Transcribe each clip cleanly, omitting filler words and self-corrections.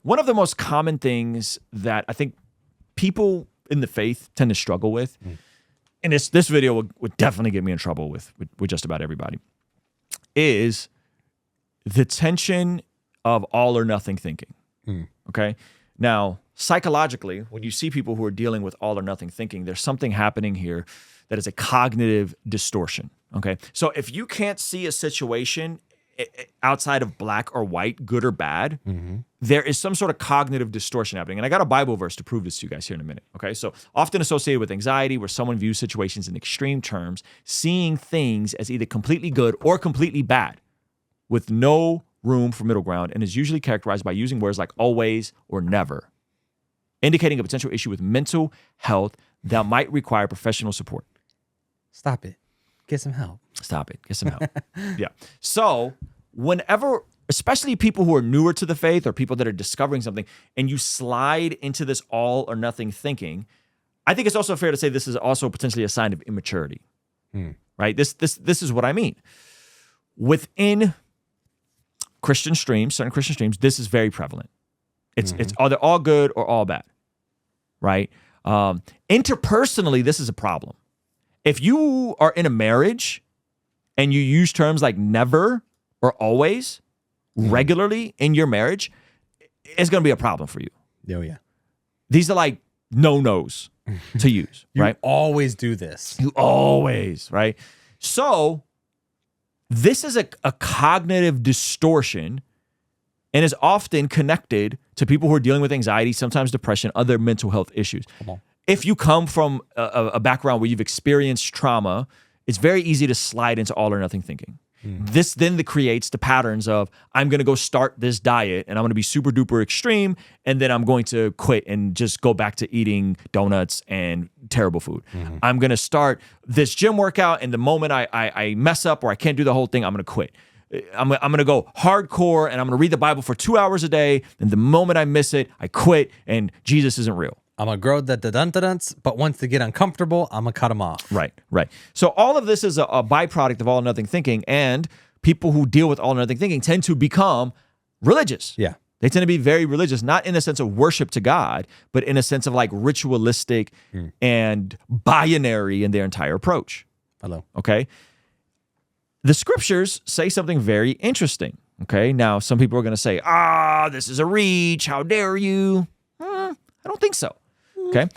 one of the most common things that I think people in the faith tend to struggle with, and this video would definitely get me in trouble with just about everybody, is the tension of all or nothing thinking. Okay? Now, psychologically, when you see people who are dealing with all or nothing thinking, there's something happening here that is a cognitive distortion. Okay? So if you can't see a situation outside of black or white, good or bad, there is some sort of cognitive distortion happening. And I got a Bible verse to prove this to you guys here in a minute. Okay, so often associated with anxiety, where someone views situations in extreme terms, seeing things as either completely good or completely bad, with no room for middle ground, and is usually characterized by using words like always or never, indicating a potential issue with mental health that might require professional support. Stop it. Get some help. Stop it. Get some help. Yeah. So whenever, especially people who are newer to the faith or people that are discovering something, and you slide into this all or nothing thinking, I think it's also fair to say this is also potentially a sign of immaturity, right? This is what I mean. Within Christian streams, certain Christian streams, this is very prevalent. It's either all good or all bad, right? Interpersonally, this is a problem. If you are in a marriage and you use terms like never or always regularly in your marriage, it's going to be a problem for you. Oh, yeah. These are like no-nos to use, right? You always do this. You always, right? So this is a cognitive distortion and is often connected to people who are dealing with anxiety, sometimes depression, other mental health issues. Come on. If you come from a background where you've experienced trauma, it's very easy to slide into all or nothing thinking. This then creates the patterns of, I'm going to go start this diet and I'm going to be super duper extreme, and then I'm going to quit and just go back to eating donuts and terrible food. I'm going to start this gym workout, and the moment I mess up or I can't do the whole thing, I'm going to quit. I'm going to go hardcore and I'm going to read the Bible for 2 hours a day, and the moment I miss it, I quit and Jesus isn't real. I'm going to grow the dun-dun-duns, but once they get uncomfortable, I'm going to cut them off. Right. So all of this is a byproduct of all or nothing thinking, and people who deal with all or nothing thinking tend to become religious. Yeah. They tend to be very religious, not in a sense of worship to God, but in a sense of like ritualistic and binary in their entire approach. Hello. Okay. The scriptures say something very interesting. Okay. Now, some people are going to say, this is a reach. How dare you? I don't think so. Okay.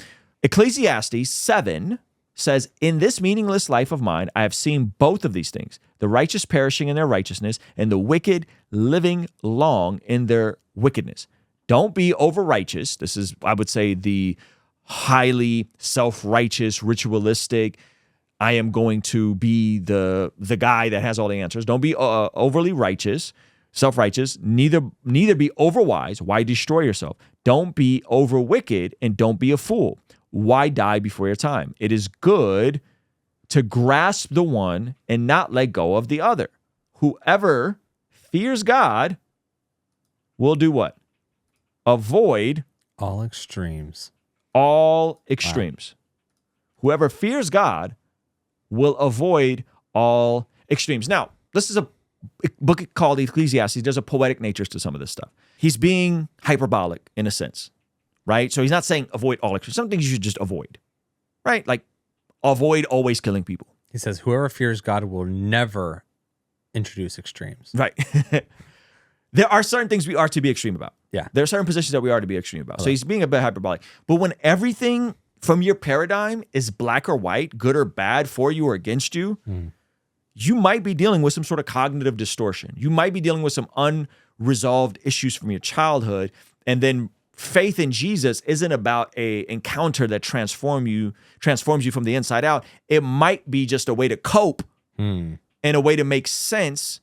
Ecclesiastes 7 says, in this meaningless life of mine, I have seen both of these things, the righteous perishing in their righteousness and the wicked living long in their wickedness. Don't be over righteous. This is, I would say, the highly self-righteous, ritualistic, I am going to be the guy that has all the answers. Don't be overly righteous, self-righteous, neither be overwise. Why destroy yourself? Don't be over wicked, and don't be a fool. Why die before your time? It is good to grasp the one and not let go of the other. Whoever fears God will do what? Avoid all extremes. All extremes. Wow. Whoever fears God will avoid all extremes. Now, this is a book called Ecclesiastes. There's a poetic nature to some of this stuff. He's being hyperbolic in a sense, right? So he's not saying avoid all extremes. Some things you should just avoid, right? Like avoid always killing people. He says, whoever fears God will never introduce extremes. Right. There are certain things we are to be extreme about. Yeah. There are certain positions that we are to be extreme about. So he's being a bit hyperbolic. But when everything from your paradigm is black or white, good or bad, for you or against you, you might be dealing with some sort of cognitive distortion. You might be dealing with some unresolved issues from your childhood. And then faith in Jesus isn't about a encounter that transforms you from the inside out. It might be just a way to cope and a way to make sense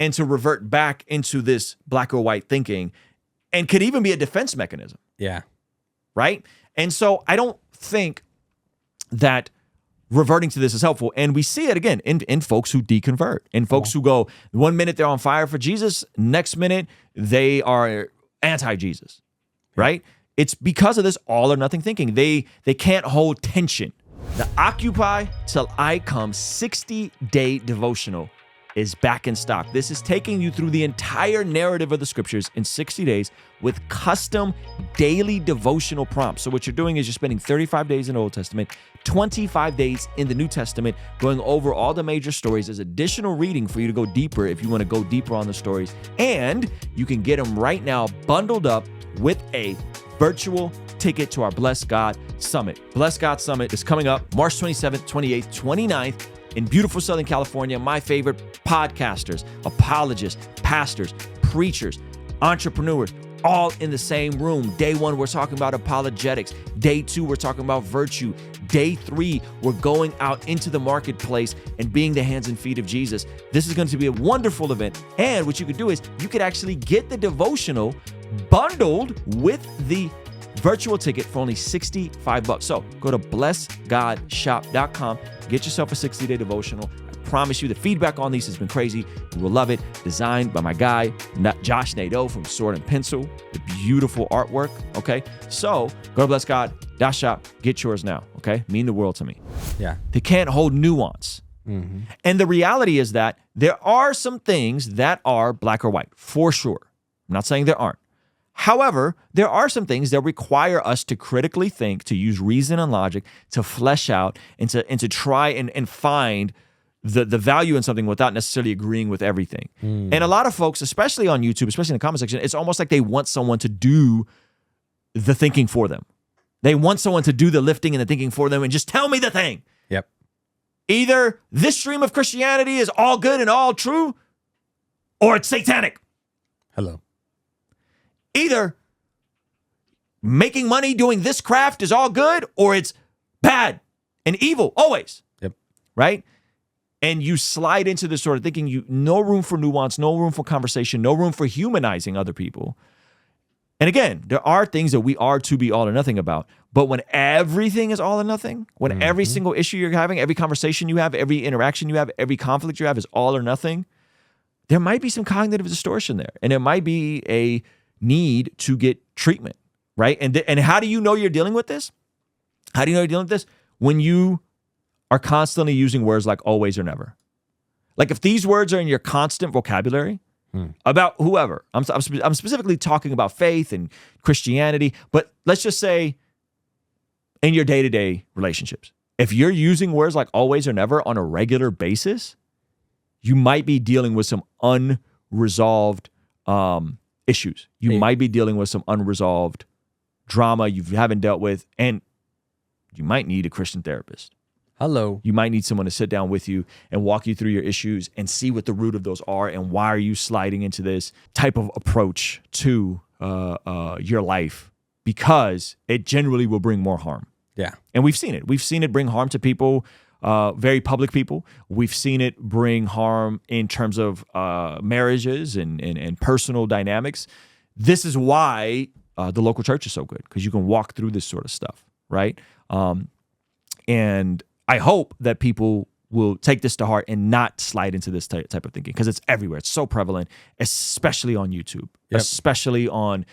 and to revert back into this black or white thinking, and could even be a defense mechanism. Yeah. Right? And so I don't think that reverting to this is helpful. And we see it again in folks who deconvert, in folks who go, 1 minute they're on fire for Jesus, next minute they are anti-Jesus, right? It's because of this all or nothing thinking. They can't hold tension. The Occupy Till I Come 60-day devotional is back in stock. This is taking you through the entire narrative of the scriptures in 60 days with custom daily devotional prompts. So what you're doing is you're spending 35 days in the Old Testament, 25 days in the New Testament, going over all the major stories. There's additional reading for you to go deeper if you want to go deeper on the stories. And you can get them right now bundled up with a virtual ticket to our Bless God Summit. Bless God Summit is coming up March 27th, 28th, 29th in beautiful Southern California. My favorite podcasters, apologists, pastors, preachers, entrepreneurs, all in the same room. Day 1, we're talking about apologetics. Day 2, we're talking about virtue. Day 3, we're going out into the marketplace and being the hands and feet of Jesus. This is going to be a wonderful event. And what you could do is you could actually get the devotional bundled with the virtual ticket for only $65. So go to blessgodshop.com, get yourself a 60-day devotional. I promise you the feedback on these has been crazy. You will love it. Designed by my guy, Josh Nadeau from Sword and Pencil. The beautiful artwork, okay? So go to blessgod.shop, get yours now, okay? Mean the world to me. Yeah. They can't hold nuance. Mm-hmm. And the reality is that there are some things that are black or white, for sure. I'm not saying there aren't. However, there are some things that require us to critically think, to use reason and logic, to flesh out, and to try and find the value in something without necessarily agreeing with everything. And a lot of folks, especially on YouTube, especially in the comment section, it's almost like they want someone to do the thinking for them. They want someone to do the lifting and the thinking for them and just tell me the thing. Yep. Either this stream of Christianity is all good and all true, or it's satanic. Hello. Either making money doing this craft is all good, or it's bad and evil always. Yep. Right? And you slide into this sort of thinking, no room for nuance, no room for conversation, no room for humanizing other people. And again, there are things that we are to be all or nothing about. But when everything is all or nothing, when every single issue you're having, every conversation you have, every interaction you have, every conflict you have is all or nothing, there might be some cognitive distortion there. And it might be a need to get treatment, right? And how do you know you're dealing with this? How do you know you're dealing with this? When you are constantly using words like always or never. Like if these words are in your constant vocabulary about whoever, I'm specifically talking about faith and Christianity, but let's just say in your day-to-day relationships, if you're using words like always or never on a regular basis, you might be dealing with some unresolved issues. You might be dealing with some unresolved drama you haven't dealt with, and you might need a Christian therapist. Hello. You might need someone to sit down with you and walk you through your issues and see what the root of those are and why are you sliding into this type of approach to your life, because it generally will bring more harm. Yeah. And we've seen it. We've seen it bring harm to people, very public people. We've seen it bring harm in terms of marriages and personal dynamics. This is why the local church is so good, because you can walk through this sort of stuff, right? And I hope that people will take this to heart and not slide into this type of thinking, because it's everywhere. It's so prevalent, especially on YouTube, especially in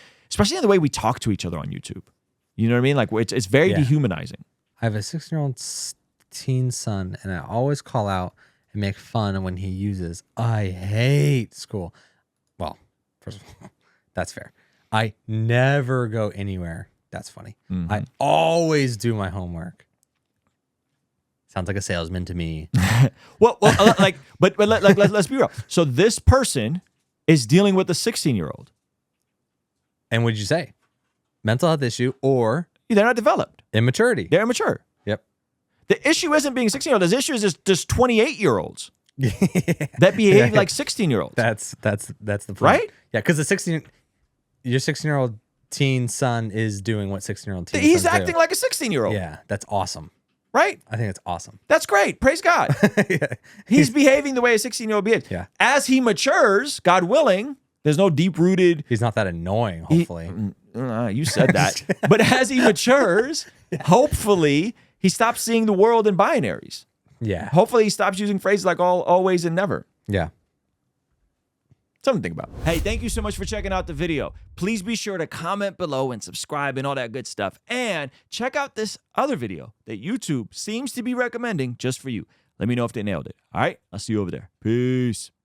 the way we talk to each other on YouTube. You know what I mean? Like it's very dehumanizing. I have a 16-year-old teen son, and I always call out and make fun when he uses "I hate school." Well, first of all, that's fair. I never go anywhere. That's funny. I always do my homework. Sounds like a salesman to me. But let's be real. So this person is dealing with a 16-year-old. And what did you say? Mental health issue or They're not developed. immaturity. They're immature. Yep. The issue isn't being 16-year-olds. The issue is just 28-year-olds that behave like 16-year-olds. That's the point. Right? Yeah, because your 16-year-old teen son is doing what 16-year-old teen He's sons acting do. like a 16-year-old. Yeah, that's awesome. Right? I think that's awesome. That's great. Praise God. Yeah. He's behaving the way a 16-year-old behaves. Yeah. As he matures, God willing, there's no deep-rooted... He's not that annoying, hopefully. You said that. But as he matures, hopefully, he stops seeing the world in binaries. Yeah. Hopefully, he stops using phrases like always, and never. Yeah. Something to think about. Hey, thank you so much for checking out the video. Please be sure to comment below and subscribe and all that good stuff. And check out this other video that YouTube seems to be recommending just for you. Let me know if they nailed it. All right, I'll see you over there. Peace.